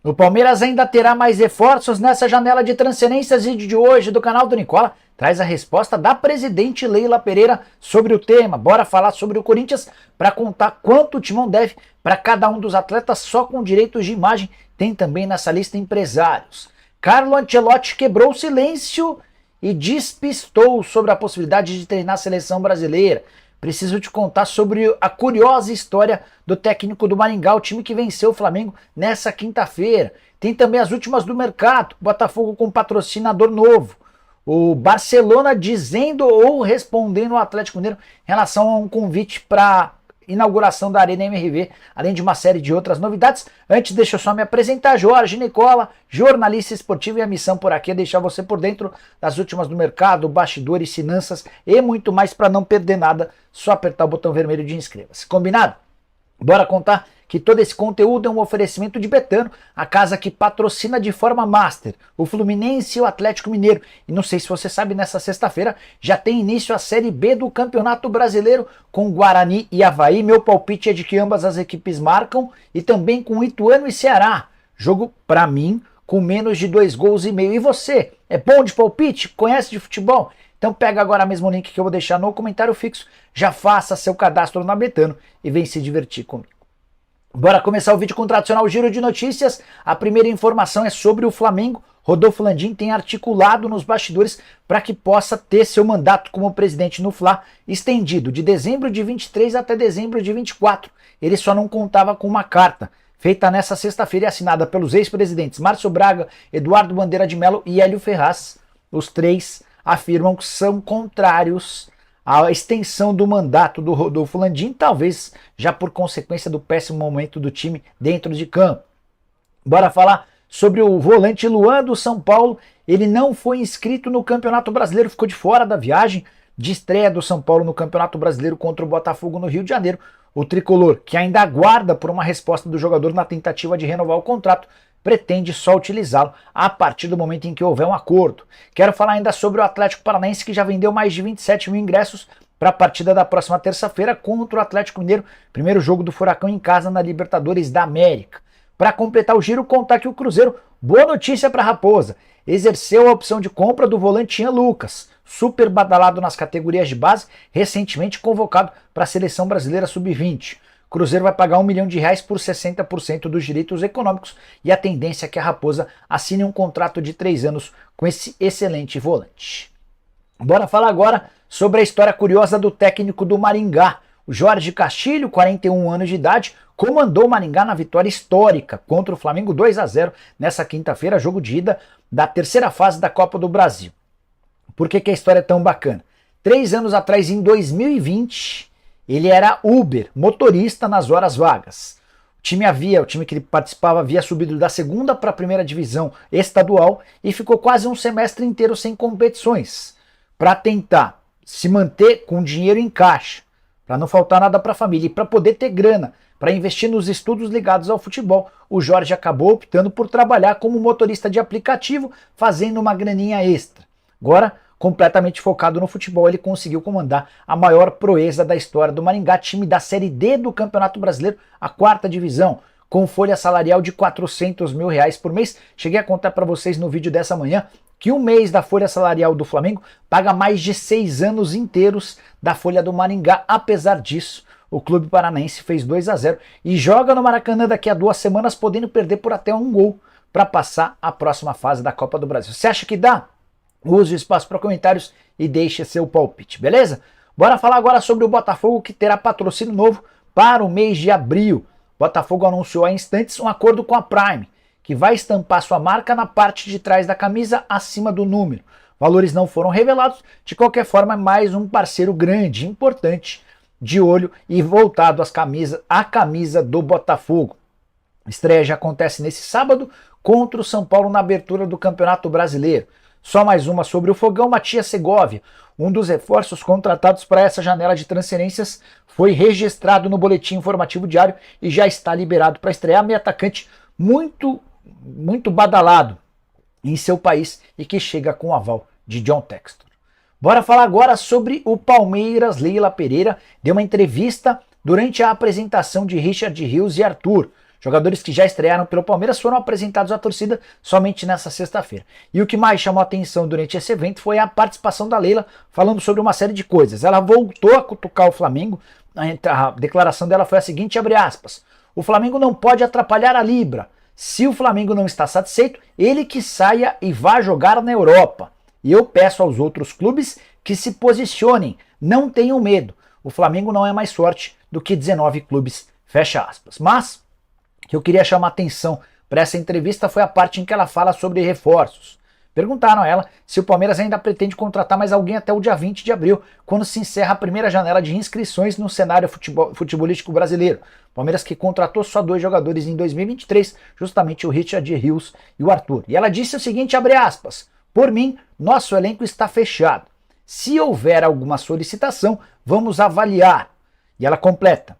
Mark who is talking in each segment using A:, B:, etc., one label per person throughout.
A: O Palmeiras ainda terá mais reforços nessa janela de transferências. Vídeo de hoje do canal do Nicola traz a resposta da presidente Leila Pereira sobre o tema. Bora falar sobre o Corinthians para contar quanto o Timão deve para cada um dos atletas só com direitos de imagem. Tem também nessa lista empresários. Carlo Ancelotti quebrou o silêncio e despistou sobre a possibilidade de treinar a seleção brasileira. Preciso te contar sobre a curiosa história do técnico do Maringá, o time que venceu o Flamengo nessa quinta-feira. Tem também as últimas do mercado, Botafogo com patrocinador novo. O Barcelona dizendo ou respondendo ao Atlético Mineiro em relação a um convite para inauguração da Arena MRV, além de uma série de outras novidades. Antes, deixa eu só me apresentar, Jorge Nicola, jornalista esportivo, e a missão por aqui é deixar você por dentro das últimas do mercado, bastidores, finanças e muito mais para não perder nada. Só apertar o botão vermelho de inscreva-se. Combinado? Bora contar que todo esse conteúdo é um oferecimento de Betano, a casa que patrocina de forma master o Fluminense e o Atlético Mineiro. E não sei se você sabe, nessa sexta-feira já tem início a Série B do Campeonato Brasileiro com Guarani e Avaí. Meu palpite é de que ambas as equipes marcam, e também com Ituano e Ceará. Jogo, para mim, com menos de 2,5 gols. E você, é bom de palpite? Conhece de futebol? Então pega agora mesmo o link que eu vou deixar no comentário fixo, já faça seu cadastro na Betano e vem se divertir comigo. Bora começar o vídeo com o tradicional giro de notícias. A primeira informação é sobre o Flamengo. Rodolfo Landim tem articulado nos bastidores para que possa ter seu mandato como presidente no Fla estendido de dezembro de 23 até dezembro de 24. Ele só não contava com uma carta feita nessa sexta-feira e assinada pelos ex-presidentes Márcio Braga, Eduardo Bandeira de Mello e Hélio Ferraz. Os três afirmam que são contrários à extensão do mandato do Rodolfo Landim, talvez já por consequência do péssimo momento do time dentro de campo. Bora falar sobre o volante Luan do São Paulo. Ele não foi inscrito no Campeonato Brasileiro, ficou de fora da viagem de estreia do São Paulo no Campeonato Brasileiro contra o Botafogo no Rio de Janeiro. O tricolor, que ainda aguarda por uma resposta do jogador na tentativa de renovar o contrato, pretende só utilizá-lo a partir do momento em que houver um acordo. Quero falar ainda sobre o Atlético Paranaense, que já vendeu mais de 27 mil ingressos para a partida da próxima terça-feira contra o Atlético Mineiro, primeiro jogo do Furacão em casa na Libertadores da América. Para completar o giro, contar que o Cruzeiro, boa notícia para a Raposa, exerceu a opção de compra do volante Ian Lucas, super badalado nas categorias de base, recentemente convocado para a Seleção Brasileira Sub-20. O Cruzeiro vai pagar R$1 milhão por 60% dos direitos econômicos, e a tendência é que a Raposa assine um contrato de 3 anos com esse excelente volante. Bora falar agora sobre a história curiosa do técnico do Maringá. O Jorge Castilho, 41 anos de idade, comandou o Maringá na vitória histórica contra o Flamengo 2-0 nessa quinta-feira, jogo de ida da terceira fase da Copa do Brasil. Por que a história é tão bacana? 3 anos atrás, em 2020... ele era Uber, motorista nas horas vagas. O time que ele participava havia subido da segunda para a primeira divisão estadual e ficou quase um semestre inteiro sem competições, para tentar se manter com dinheiro em caixa, para não faltar nada para a família e para poder ter grana para investir nos estudos ligados ao futebol. O Jorge acabou optando por trabalhar como motorista de aplicativo, fazendo uma graninha extra. Agora, completamente focado no futebol, ele conseguiu comandar a maior proeza da história do Maringá, time da Série D do Campeonato Brasileiro, a 4ª divisão, com folha salarial de R$400 mil por mês. Cheguei a contar para vocês no vídeo dessa manhã que um mês da folha salarial do Flamengo paga mais de 6 anos inteiros da folha do Maringá. Apesar disso, o clube paranaense fez 2-0 e joga no Maracanã daqui a 2 semanas, podendo perder por até 1 gol para passar a próxima fase da Copa do Brasil. Você acha que dá? Use o espaço para comentários e deixe seu palpite, beleza? Bora falar agora sobre o Botafogo, que terá patrocínio novo para o mês de abril. Botafogo anunciou há instantes um acordo com a Prime, que vai estampar sua marca na parte de trás da camisa, acima do número. Valores não foram revelados, de qualquer forma é mais um parceiro grande, importante, de olho e voltado à camisa do Botafogo. A estreia já acontece nesse sábado contra o São Paulo na abertura do Campeonato Brasileiro. Só mais uma sobre o Fogão. Matias Segovia, um dos reforços contratados para essa janela de transferências, foi registrado no boletim informativo diário e já está liberado para estrear. Meio atacante muito badalado em seu país e que chega com o aval de John Textor. Bora falar agora sobre o Palmeiras. Leila Pereira deu uma entrevista durante a apresentação de Richard Rios e Arthur. Jogadores que já estrearam pelo Palmeiras foram apresentados à torcida somente nessa sexta-feira. E o que mais chamou a atenção durante esse evento foi a participação da Leila falando sobre uma série de coisas. Ela voltou a cutucar o Flamengo, a declaração dela foi a seguinte, abre aspas, o Flamengo não pode atrapalhar a Libra. Se o Flamengo não está satisfeito, ele que saia e vá jogar na Europa. E eu peço aos outros clubes que se posicionem, não tenham medo. O Flamengo não é mais forte do que 19 clubes, fecha aspas. Mas o que eu queria chamar atenção para essa entrevista foi a parte em que ela fala sobre reforços. Perguntaram a ela se o Palmeiras ainda pretende contratar mais alguém até o dia 20 de abril, quando se encerra a primeira janela de inscrições no cenário futebolístico brasileiro. Palmeiras que contratou só 2 jogadores em 2023, justamente o Richard Rios e o Arthur. E ela disse o seguinte, abre aspas, por mim, nosso elenco está fechado. Se houver alguma solicitação, vamos avaliar. E ela completa,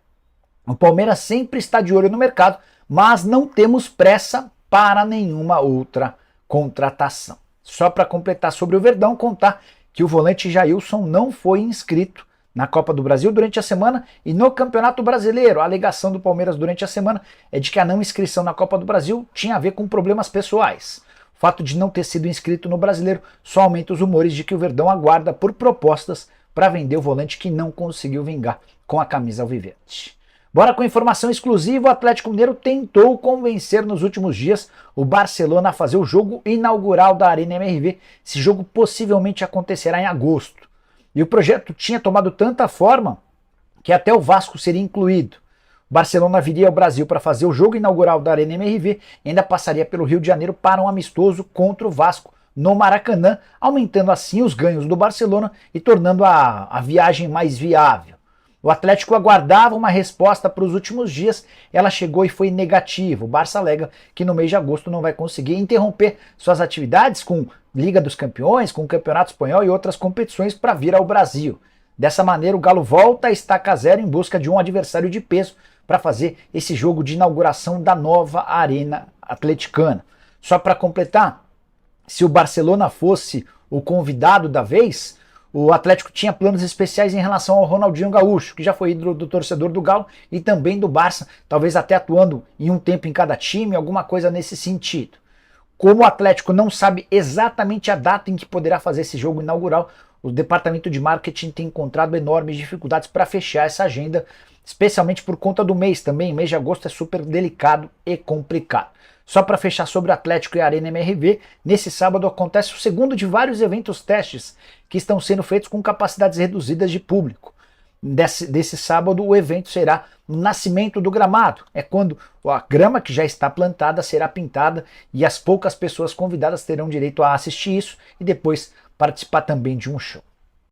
A: o Palmeiras sempre está de olho no mercado, mas não temos pressa para nenhuma outra contratação. Só para completar sobre o Verdão, contar que o volante Jailson não foi inscrito na Copa do Brasil durante a semana e no Campeonato Brasileiro. A alegação do Palmeiras durante a semana é de que a não inscrição na Copa do Brasil tinha a ver com problemas pessoais. O fato de não ter sido inscrito no Brasileiro só aumenta os rumores de que o Verdão aguarda por propostas para vender o volante que não conseguiu vingar com a camisa alviverde. Bora com informação exclusiva, o Atlético Mineiro tentou convencer nos últimos dias o Barcelona a fazer o jogo inaugural da Arena MRV. Esse jogo possivelmente acontecerá em agosto. E o projeto tinha tomado tanta forma que até o Vasco seria incluído. O Barcelona viria ao Brasil para fazer o jogo inaugural da Arena MRV e ainda passaria pelo Rio de Janeiro para um amistoso contra o Vasco no Maracanã, aumentando assim os ganhos do Barcelona e tornando a viagem mais viável. O Atlético aguardava uma resposta para os últimos dias, ela chegou e foi negativa. O Barça alega que no mês de agosto não vai conseguir interromper suas atividades com Liga dos Campeões, com o Campeonato Espanhol e outras competições para vir ao Brasil. Dessa maneira, o Galo volta a estaca zero em busca de um adversário de peso para fazer esse jogo de inauguração da nova Arena Atleticana. Só para completar, se o Barcelona fosse o convidado da vez, o Atlético tinha planos especiais em relação ao Ronaldinho Gaúcho, que já foi ídolo do torcedor do Galo e também do Barça, talvez até atuando em um tempo em cada time, alguma coisa nesse sentido. Como o Atlético não sabe exatamente a data em que poderá fazer esse jogo inaugural, o departamento de marketing tem encontrado enormes dificuldades para fechar essa agenda, especialmente por conta do mês também. Mês de agosto é super delicado e complicado. Só para fechar sobre o Atlético e a Arena MRV, nesse sábado acontece o segundo de vários eventos testes que estão sendo feitos com capacidades reduzidas de público. Desse sábado o evento será o nascimento do gramado, é quando a grama que já está plantada será pintada e as poucas pessoas convidadas terão direito a assistir isso e depois participar também de um show.